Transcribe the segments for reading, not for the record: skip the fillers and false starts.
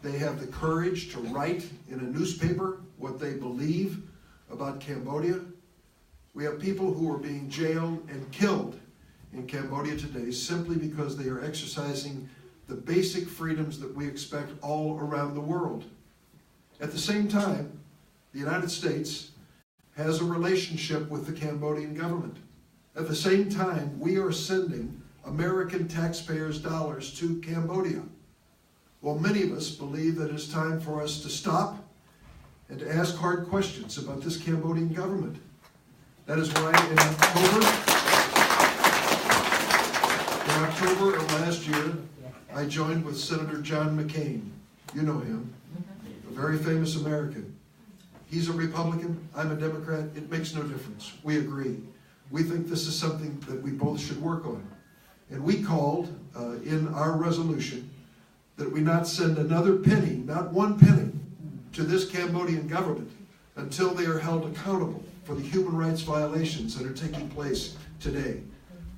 They have the courage to write in a newspaper what they believe about Cambodia. We have people who are being jailed and killed in Cambodia today simply because they are exercising the basic freedoms that we expect all around the world. At the same time, the United States has a relationship with the Cambodian government. At the same time, we are sending American taxpayers' dollars to Cambodia. Well, many of us believe that it's time for us to stop and to ask hard questions about this Cambodian government. That is why in October of last year, I joined with Senator John McCain. You know him, a very famous American. He's a Republican, I'm a Democrat, it makes no difference. We agree. We think this is something that we both should work on. And we called in our resolution that we not send another penny, not one penny, to this Cambodian government until they are held accountable for the human rights violations that are taking place today.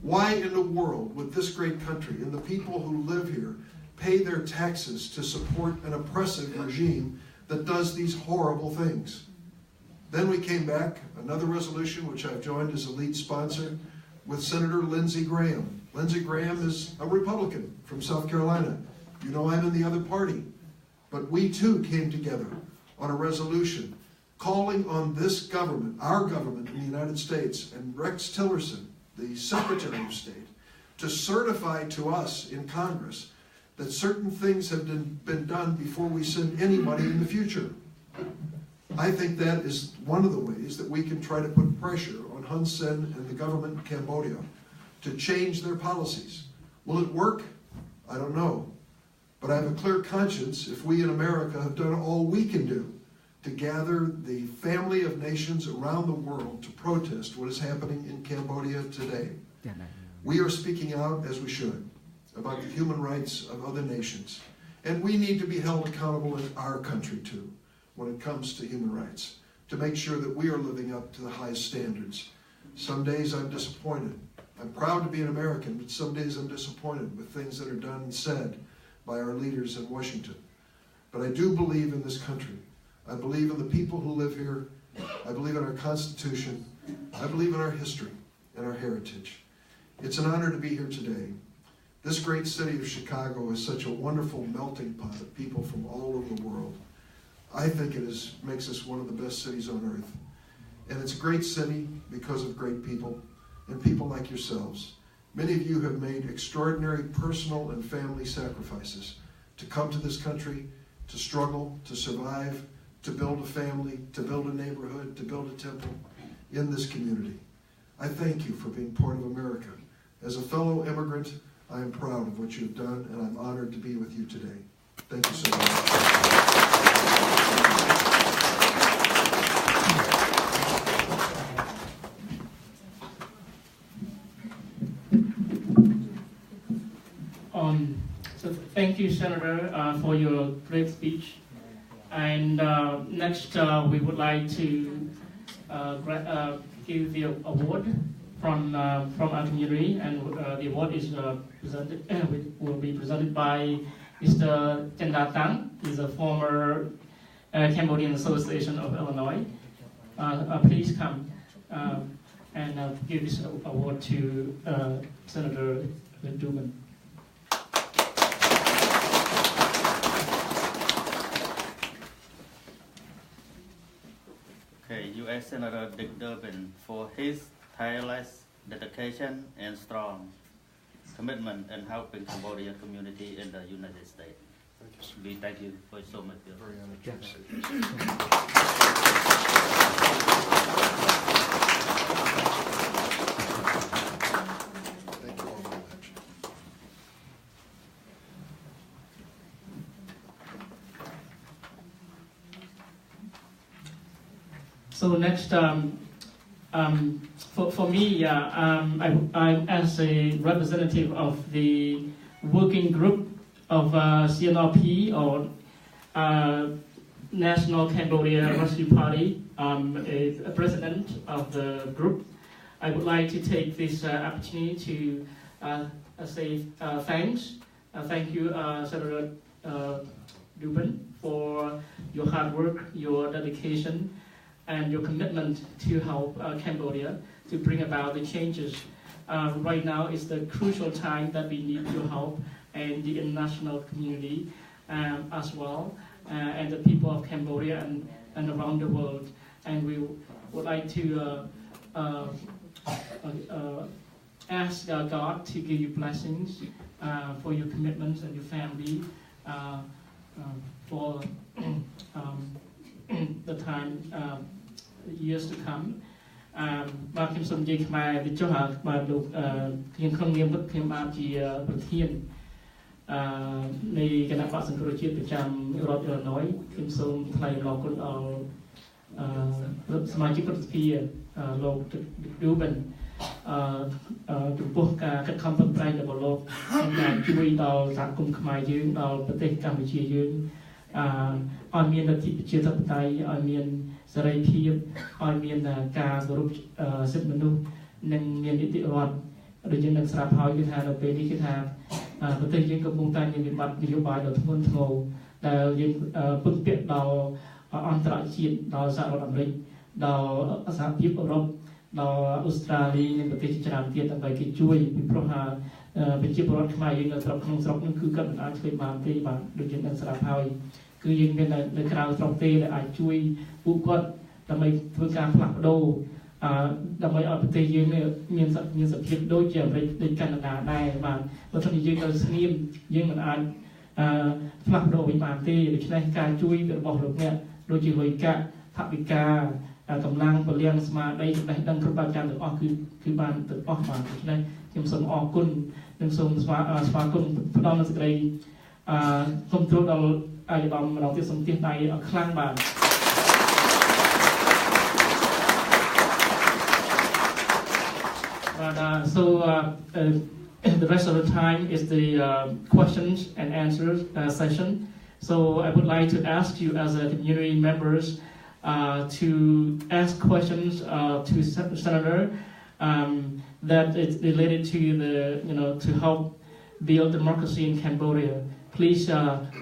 Why in the world would this great country and the people who live here pay their taxes to support an oppressive regime that does these horrible things? Then we came back, another resolution which I've joined as a lead sponsor, with Senator Lindsey Graham. Lindsey Graham is a Republican from South Carolina. You know I'm in the other party. But we too came together on a resolution calling on this government, our government in the United States, and Rex Tillerson, the Secretary of State, to certify to us in Congress that certain things have been done before we send any money in the future. I think that is one of the ways that we can try to put pressure on Hun Sen and the government in Cambodia to change their policies. Will it work? I don't know. But I have a clear conscience if we in America have done all we can do to gather the family of nations around the world to protest what is happening in Cambodia today. We are speaking out, as we should, about the human rights of other nations. And we need to be held accountable in our country too, when it comes to human rights, to make sure that we are living up to the highest standards. Some days I'm disappointed. I'm proud to be an American, but some days I'm disappointed with things that are done and said by our leaders in Washington. But I do believe in this country. I believe in the people who live here. I believe in our Constitution. I believe in our history and our heritage. It's an honor to be here today. This great city of Chicago is such a wonderful melting pot of people from all over the world. I think it makes us one of the best cities on earth. And it's a great city because of great people and people like yourselves. Many of you have made extraordinary personal and family sacrifices to come to this country, to struggle, to survive, to build a family, to build a neighborhood, to build a temple in this community. I thank you for being part of America. As a fellow immigrant, I am proud of what you've done, and I'm honored to be with you today. Thank you so much. So thank you, Senator, for your great speech. And next, we would like to give the award from our community, and the award is will be presented by Mr. Tenda Tang. He's a former Cambodian Association of Illinois. Please come and give this award to Senator Duman. Okay, U.S. Senator Dick Durbin for his tireless dedication and strong commitment in helping Cambodian community in the United States. We thank you for so much. Very honored. Thank you all very much. So next, for me, I'm as a representative of the working group of CNRP, or National Cambodia Rescue Party, a president of the group. I would like to take this opportunity to say thanks. Thank you, Senator Duban, for your hard work, your dedication, and your commitment to help Cambodia to bring about the changes. Right now is the crucial time that we need your help and the international community as well, and the people of Cambodia and around the world. And we would like to ask God to give you blessings for your commitments and your family for the time years to come. បាទខ្ញុំសូមនិយាយខ្មែរតិចចុះបាទលោកខ្ញុំក្នុងនាមខ្ញុំបានជាប្រធាននៃគណៈបក្សសង្គ្រោះជាតិប្រចាំរដ្ឋ Illinois ខ្ញុំសូមថ្លែងអំណរគុណដល់សមាជិកប្រតិភិលោក Duban ចំពោះការខិតខំប្រឹងប្រែងរបស់លោកក្នុងការជួយដល់សហគមន៍ខ្មែរយើងដល់ប្រទេសកម្ពុជាយើងឲ្យមានលទ្ធិប្រជាធិបតេយ្យឲ្យមានសេរីភាពឲ្យមានការគោរពសិទ្ធិមនុស្សនិងមាននីតិរដ្ឋដូចយើងនឹងស្រាប់ហើយគឺថានៅពេលនេះគឺថាប្រទេសយើងកំពុងតែមានវិបត្តិនយោបាយដ៏ធ្ងន់ធ្ងរដែលយើងពឹងពាក់ដល់អន្តរជាតិដល់សហរដ្ឋអាមេរិកដល់សហភាពអឺរ៉ុបដល់អូស្ត្រាលីនិងប្រទេសជាច្រើនទៀតដើម្បីគេជួយពីព្រោះថាប្រជាពលរដ្ឋខ្មែរយើងនៅស្រុកក្នុងស្រុកនោះគឺគាត់មិនអាចធ្វើបានទេបាទដូចយើងនឹងស្រាប់ហើយគឺយើងមាននៅក្រៅស្រុកទេដែលអាចជួយពួកគាត់ដើម្បីធ្វើការផ្លាស់ប្ដូរដើម្បីឲ្យប្រទេសយើងមានសភាពដូចជាអាមេរិកដូចកាណាដាដែរបាទបើមិនយើងទៅស្ងៀមយើងមិនអាចផ្លាស់ប្ដូរវិញបានទេដូច្នេះការជួយរបស់លោកអ្នកដូចជាលុយកាក់ថវិកាកម្លាំងពលៀងស្មារតីចំណេះដឹងគ្រប់បែបយ៉ាងទាំងអស់គឺបានទាំងអស់បាទដូច្នេះខ្ញុំសូមអរគុណនិងសូមស្វាគមន៍ផ្ដល់នូវសេចក្តីគុំទ្រដល់អាយដាមម្ដងទៀតសូមទះដៃឲ្យខ្លាំងបាទ The rest of the time is the questions and answers session. So I would like to ask you as a community members to ask questions to Senator that is related to to help build democracy in Cambodia. Please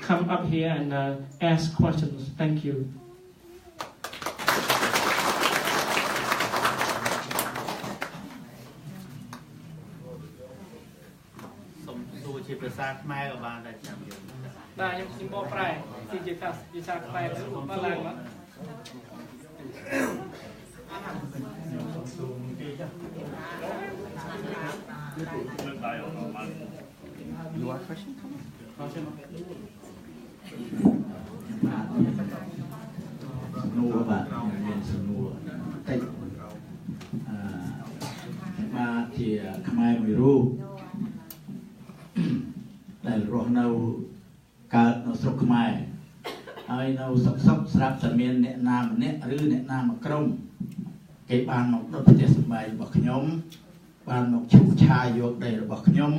come up here and ask questions. Thank you. You want a question? Khmer មួយរូបដែលរស់នៅកើតនៅស្រុកខ្មែរហើយនៅសុខស្រាប់តែមានអ្នកណាម្នាក់ឬអ្នកណាមួយក្រុមគេបានមកដុតផ្ទះសម្បែងរបស់ខ្ញុំបានមកឈូសឆាយយកដីរបស់ខ្ញុំ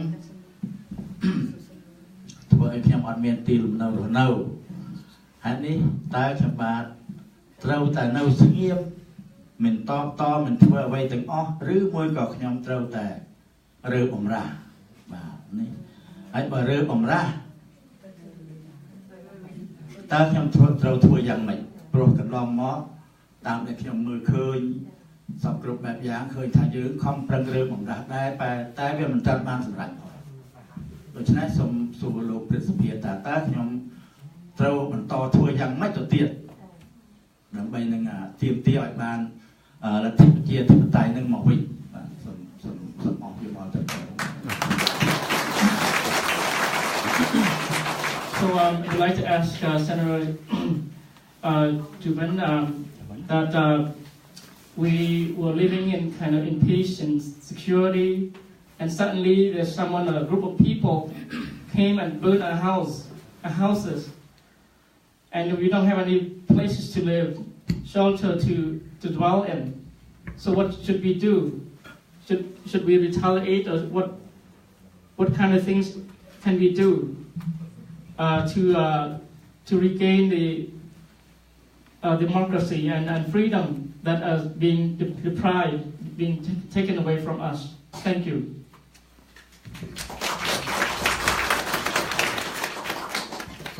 ធ្វើឲ្យខ្ញុំអត់មានទីលំនៅរស់នៅហើយនេះតើខ្ញុំបាទត្រូវតែនៅស្ងៀមមិនតបមិនធ្វើអ្វីទាំងអស់ឬមួយក៏ខ្ញុំត្រូវតែរើបំរាស់បាទនេះហើយបើរើបំរាស់តើខ្ញុំត្រូវធ្វើយ៉ាងម៉េចព្រោះកន្លងមកតាមដែលខ្ញុំមើលឃើញសពគ្រប់បែបយ៉ាងឃើញថាយើងខំប្រឹងរើបំរាស់ដែរតែវាមិនត្រូវបានសម្រេចដូច្នេះសូមសួរលោកព្រឹទ្ធសភាតើខ្ញុំត្រូវបន្តធ្វើយ៉ាងម៉េចទៅទៀតដើម្បីនឹងទាមទារឲ្យបានលទ្ធិប្រជាធិបតេយ្យនឹងមកវិញបាទសូមអរគុណមកទៅ So I'd like to ask Senator Duban that we were living in kind of in peace and security, and suddenly there's a group of people came and burned our houses, and we don't have any places to live, shelter to dwell in. So what should we do? Should we retaliate, or what kind of things can we do to regain the democracy and freedom that is being deprived, being taken away from us? Thank you.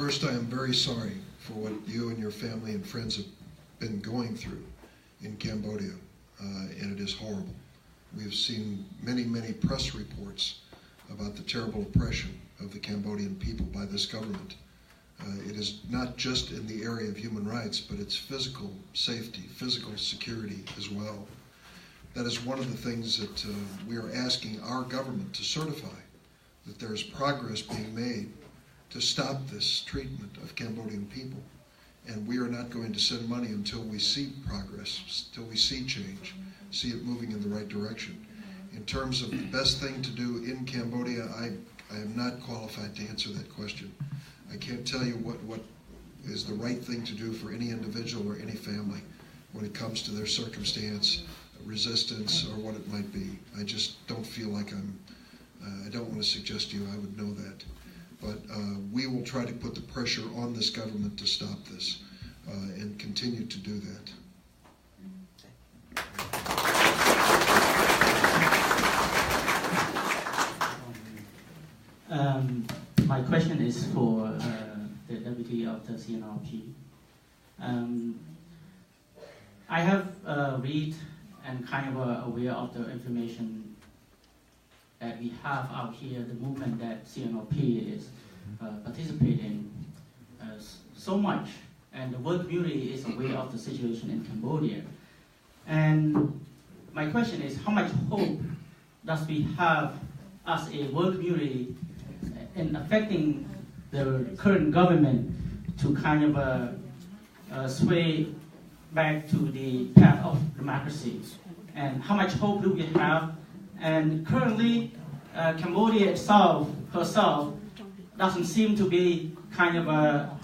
First, I am very sorry for what you and your family and friends have been going through in Cambodia, and it is horrible. We've seen many, many press reports about the terrible oppression of the Cambodian people by this government. It is not just in the area of human rights, but it's physical safety, physical security as well. That is one of the things that we are asking our government to certify, that there is progress being made to stop this treatment of Cambodian people. And we are not going to send money until we see progress, until we see change, see it moving in the right direction. In terms of the best thing to do in Cambodia, I am not qualified to answer that question. I can't tell you what is the right thing to do for any individual or any family when it comes to their circumstance, resistance, or what it might be. I just don't feel like I don't want to suggest to you I would know that. But we will try to put the pressure on this government to stop this and continue to do that. My question is for the deputy of the CNRP. I have read and kind of aware of the information that we have out here, the movement that CNRP is participating so much, and the world community is aware of the situation in Cambodia. And my question is, how much hope does we have as a world community in affecting the current government to kind of sway back to the path of democracy? And how much hope do we have? And currently, Cambodia herself doesn't seem to be kind of a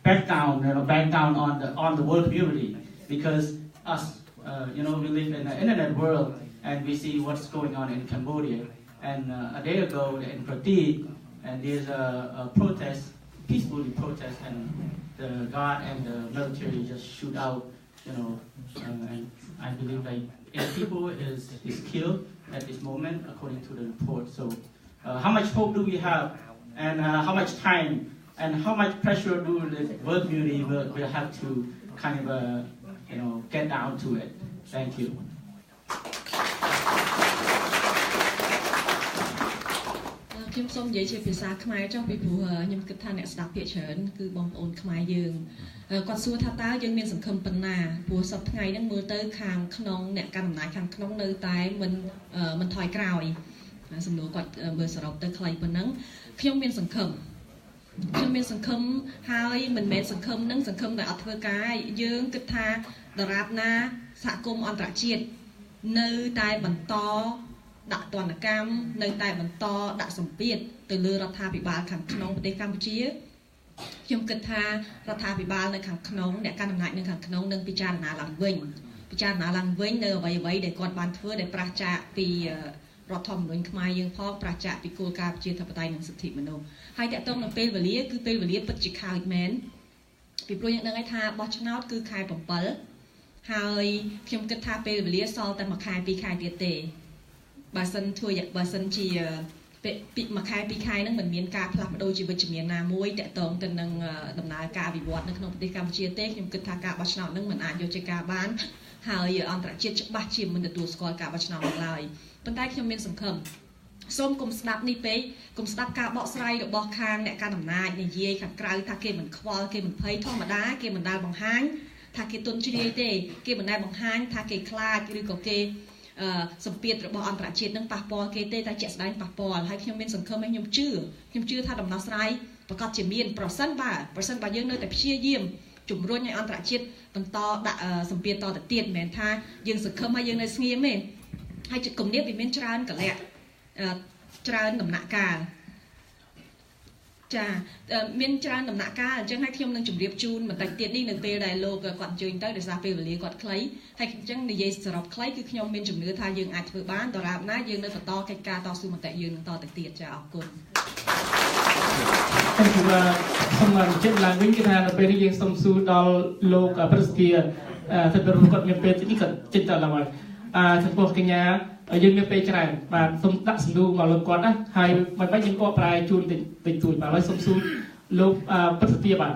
back down on the world community, because us, we live in the internet world and we see what's going on in Cambodia. And a day ago in Pradeep, and there's a protest, peacefully protest, and the guard and the military just shoot out, and I believe like 8 people is killed at this moment, according to the report. So how much hope do we have, and how much time, and how much pressure do the world community will have to kind of, get down to it? Thank you. ខ្ញុំសូមនិយាយជាភាសាខ្មែរចុះពីព្រោះខ្ញុំគិតថាអ្នកស្ដាប់ភាគច្រើនគឺបងប្អូនខ្មែរយើងគាត់សួរថាតើយើងមានសង្ឃឹមប៉ុណ្ណាព្រោះសប្តាហ៍ថ្ងៃហ្នឹងមើលទៅខាងក្នុងអ្នកកាន់អំណាចខាងក្នុងនៅតែមិនថយក្រោយសំណួរគាត់មើលសរុបទៅខ្លីប៉ុណ្ណឹងខ្ញុំមានសង្ឃឹមហើយមិនមែនសង្ឃឹមនឹងសង្ឃឹមតែអត់ធ្វើការយើងគិតថាដរាបណាសហគមន៍អន្តរជាតិនៅតែបន្តដាក់ទណ្ឌកម្មនៅតែបន្តដាក់សម្ពាធទៅលើរដ្ឋាភិបាលខាងក្នុងប្រទេសកម្ពុជាខ្ញុំគិតថារដ្ឋាភិបាលនៅខាងក្នុងអ្នកកាន់អំណាចនៅខាងក្នុងនឹងពិចារណាឡើងវិញនៅអ្វីដែលគាត់បានធ្វើដែលប្រឆាចពីរដ្ឋធម្មនុញ្ញខ្មែរយើងផងប្រឆាចពីគោលការណ៍ប្រជាធិបតេយ្យនិងសិទ្ធិមនុស្សហើយតកតងនឹងពេលវេលាគឺពេលវេលាពិតជាខើចមែនពីព្រោះយើងដឹងហើយថាបោះឆ្នោតគឺខែ7ហើយខ្ញុំគិតថាពេលវេលាសល់តែ1ខែ2ខែទៀតទេបើសិនជាពី1ខែ2ខែហ្នឹងមិនមានការផ្លាស់ប្ដូរជីវិតជំនាញណាមួយតកតងទៅនឹងដំណើរការវិវត្តនៅក្នុងប្រទេសកម្ពុជាទេខ្ញុំគិតថាការបោះឆ្នោតហ្នឹងមិនអាចយកជាការបានហើយអន្តរជាតិច្បាស់ជាមិនទទួលស្គាល់ការបោះឆ្នោតនោះឡើយប៉ុន្តែខ្ញុំមានសង្ឃឹមសូមកុំស្ដាប់នេះពេកកុំស្ដាប់ការបកស្រាយរបស់ខាងអ្នកកាន់អំណាចនិយាយខាងក្រៅថាគេមិនខ្វល់គេមិនភ័យធម្មតាគេមិនដែលបង្ហាញថាគេទន់ជ្រាយទេគេមិនដែលបង្ហាញថាគេខ្លាចឬក៏គេសម្ពាធរបស់អន្តរជាតិនឹងប៉ះពាល់គេទេតែជាក់ស្ដែងប៉ះពាល់ហើយខ្ញុំមានសង្ឃឹមហើយខ្ញុំជឿថាដំណោះស្រាយប្រកាសជាមានប្រសិនបើយើងនៅតែព្យាយាមជំរុញឲ្យអន្តរជាតិបន្តដាក់សម្ពាធតទៅទៀតមិនមែនថាយើងសង្ឃឹមហើយយើងនៅស្ងៀមទេហើយគំនាបវាមានច្រើនកលៈច្រើនដំណាក់កាលចាមានច្រើនដំណាក់កាលអញ្ចឹងហើយខ្ញុំនឹងជម្រាបជូនបន្តិចទៀតនេះនៅពេលដែលលោកគាត់អញ្ជើញទៅដោយសារពេលវេលាគាត់ខ្លីហើយអញ្ចឹងនិយាយសរុបខ្លីគឺខ្ញុំមានជំនឿថាយើងអាចធ្វើបានដរាបណាយើងនៅបន្តកិច្ចការតស៊ូមតិយើងនឹងតទៅទៀតចាអរគុណសូមចិត្តឡើងវិញគឺថានៅពេលនេះយើងសូមសួរដល់លោកប្រសិទ្ធិថាគាត់មានពេលនេះគាត់ចិត្តទៅឡើងហើយចំពោះកញ្ញា យើងមានពេលច្រើនបាទសូមដាក់សំណួរមកលោកគាត់ណាហើយមិនបាច់យើងក៏ប្រែជូនតិចតួចបាទហើយសូមសួរលោកពិតសភាបាទ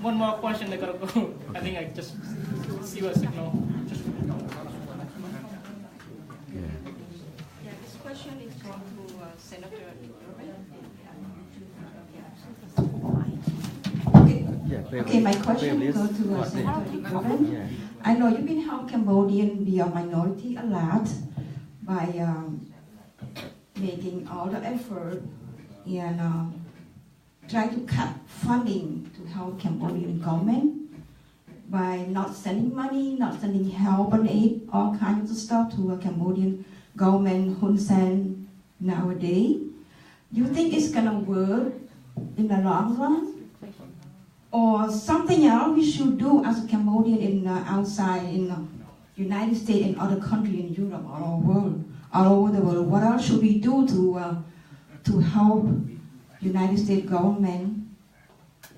One more question I gotta go. I think I just see a signal. This question is from Senator. Okay, my question goes to Senator Government. I know you've been helping Cambodian be a minority a lot by making all the effort and try to cut funding to help Cambodian government by not sending money, not sending help and aid, all kinds of stuff to a Cambodian government, Hun Sen nowadays. You think it's gonna work in the long run? Or something else we should do as a Cambodian in outside in United States and other countries in Europe, all over the world. What else should we do to help United States government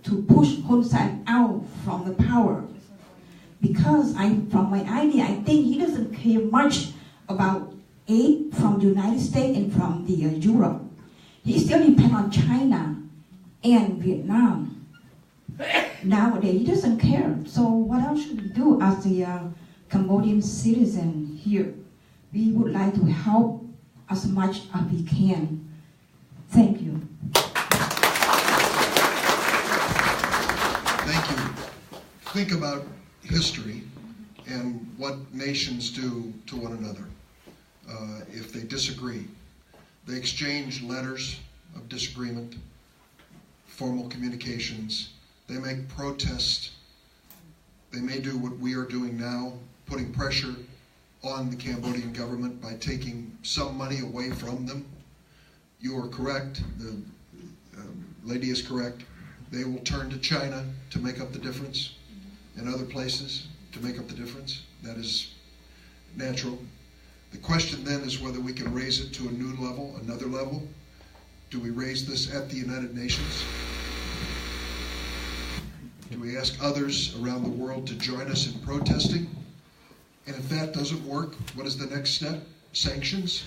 to push Hun Sen out from the power? Because from my idea, I think he doesn't care much about aid from the United States and from the Europe. He still depends on China and Vietnam. Nowadays, he doesn't care. So what else should we do as a Cambodian citizen here? We would like to help as much as we can. Thank you. Thank you. Think about history and what nations do to one another if they disagree. They exchange letters of disagreement, formal communications. They make protests. They may do what we are doing now, putting pressure on the Cambodian government by taking some money away from them. You are correct. The lady is correct. They will turn to China to make up the difference and other places to make up the difference. That is natural. The question then is whether we can raise it to a new level, another level. Do we raise this at the United Nations? Do we ask others around the world to join us in protesting? And if that doesn't work, what is the next step? Sanctions?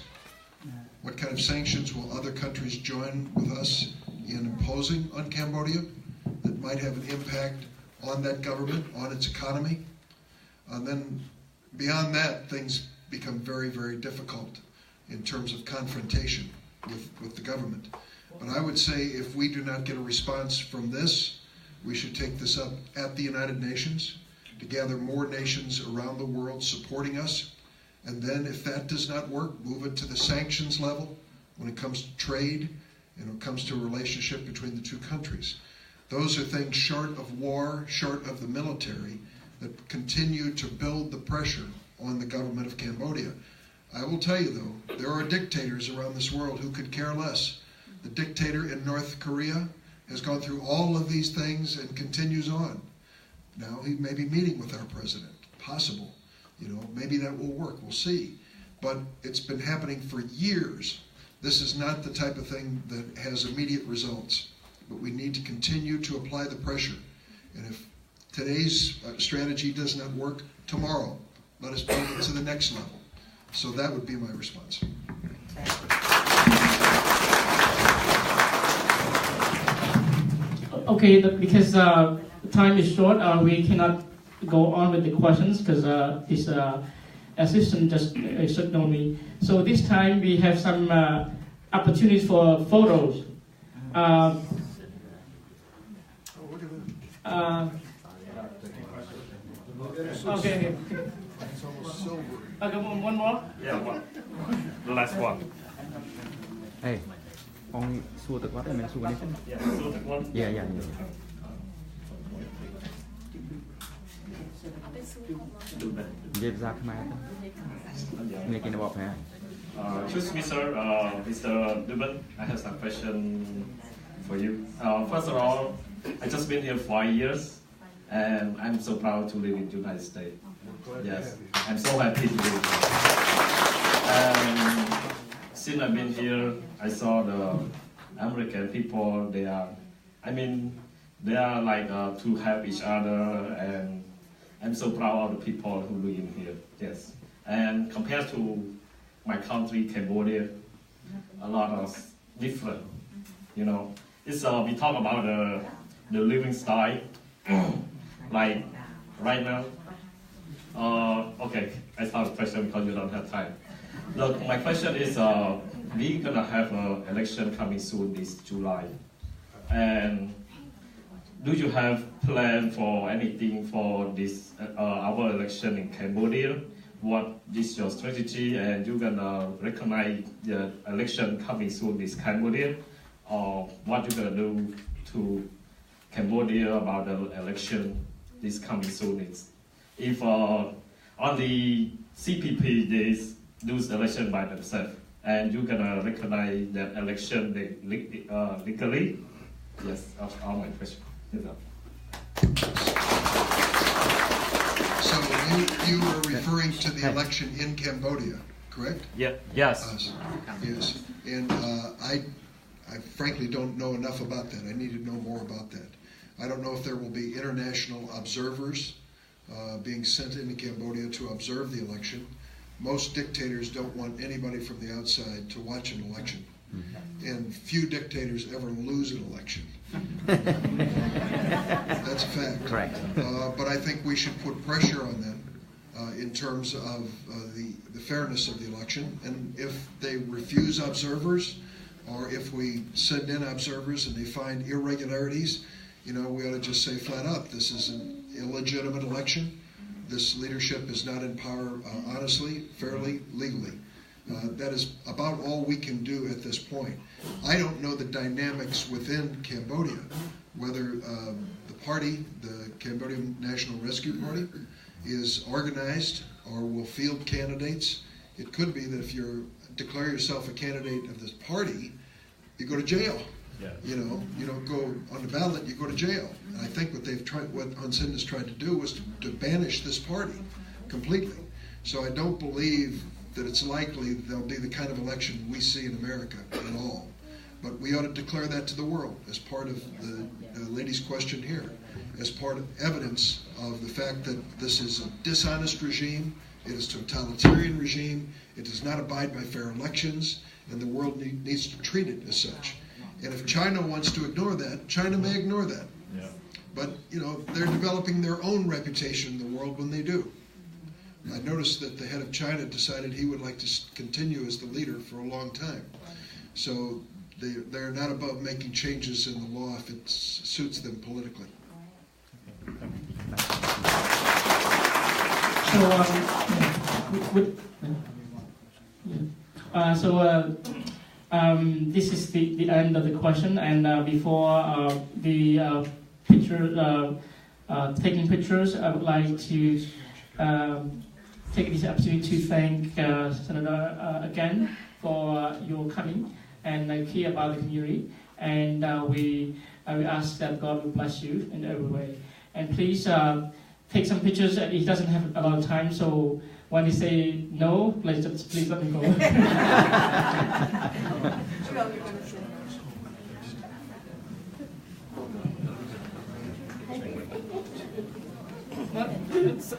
What kind of sanctions will other countries join with us in imposing on Cambodia that might have an impact on that government, on its economy? And then beyond that, things become very, very difficult in terms of confrontation with the government. But I would say if we do not get a response from this, we should take this up at the United Nations to gather more nations around the world supporting us. And then if that does not work, move it to the sanctions level when it comes to trade and when it comes to a relationship between the two countries. Those are things short of war, short of the military, that continue to build the pressure on the government of Cambodia. I will tell you though, there are dictators around this world who could care less. The dictator in North Korea has gone through all of these things and continues on. Now he may be meeting with our president, possible. You know, maybe that will work, we'll see. But it's been happening for years. This is not the type of thing that has immediate results. But we need to continue to apply the pressure. And if today's strategy does not work, tomorrow, let us build it to the next level. So that would be my response. Okay, because time is short, we cannot go on with the questions because this assistant just signaled me. So this time we have some opportunities for photos. Okay. Okay, one more? Yeah, one. The last one. Hey, only xua the what? I mean, xua anything? Yeah, so the one. Yeah. Give that khmer. Making about her. Excuse me, sir. Mr. Dubin, I have some question for you. First of all, I just been here 5 years, and I'm so proud to live in the United States. Yes, I'm so happy to live here. since I've been here, I saw the American people. They are like to help each other, and I'm so proud of the people who live in here. Yes, and compared to my country, Cambodia, a lot of different. You know, it's we talk about the living style, like right now. Okay, I start the question because you don't have time. Look, my question is, we're gonna have an election coming soon this July, and do you have plan for anything for this our election in Cambodia? What is your strategy, and you gonna recognize the election coming soon this Cambodia, or what you gonna do to Cambodia about the election this coming soon? If on the CPP they do the election by themselves, and you're gonna recognize that election legally? Yes, that's all my question. So you were referring to the election in Cambodia, correct? Yeah. Yes. Yes. And I frankly don't know enough about that. I need to know more about that. I don't know if there will be international observers being sent into Cambodia to observe the election. Most dictators don't want anybody from the outside to watch an election. And few dictators ever lose an election. That's a fact. Correct. But I think we should put pressure on them in terms of the fairness of the election. And if they refuse observers, or if we send in observers and they find irregularities, we ought to just say flat out, this is an illegitimate election. This leadership is not in power honestly, fairly, legally. That is about all we can do at this point. I don't know the dynamics within Cambodia, whether the party, the Cambodian National Rescue Party, is organized or will field candidates. It could be that if you declare yourself a candidate of this party, you go to jail. Yeah. You don't go on the ballot, you go to jail. And I think what Hun Sen has tried to do was to banish this party completely. So I don't believe that it's likely there'll be the kind of election we see in America at all. But we ought to declare that to the world as part of the lady's question here, as part of evidence of the fact that this is a dishonest regime, it is a totalitarian regime, it does not abide by fair elections, and the world needs to treat it as such. And if China wants to ignore that, China may ignore that. Yeah. But, they're developing their own reputation in the world when they do. I noticed that the head of China decided he would like to continue as the leader for a long time. So they're not above making changes in the law if it suits them politically. This is the end of the question, and before the taking pictures, I would like to take this opportunity to thank Senator again for your coming and care about the community, and we ask that God will bless you in every way. And please take some pictures. He doesn't have a lot of time, so when he say no, please let me go.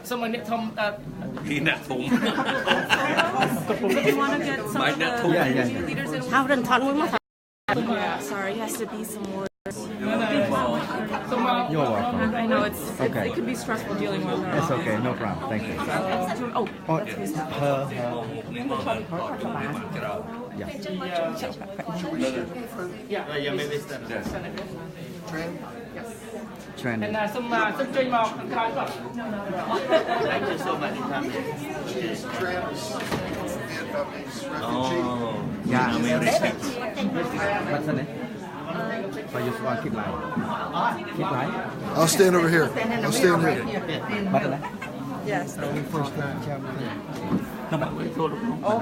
Someone Tom. Do you want to get some of the leaders in? Yeah, sorry, it has to be some more. You're welcome. I know it could be stressful dealing with her. It's okay, no problem. Thank you. Yeah, maybe it's that. Trend. And some more. Thank you so much for coming. She's trans Vietnamese refugee. Oh, Yeah. What's the name? But you want keep line. Keep line. I'll stand over here. I'll stand here. What's the name? Yes. Oh,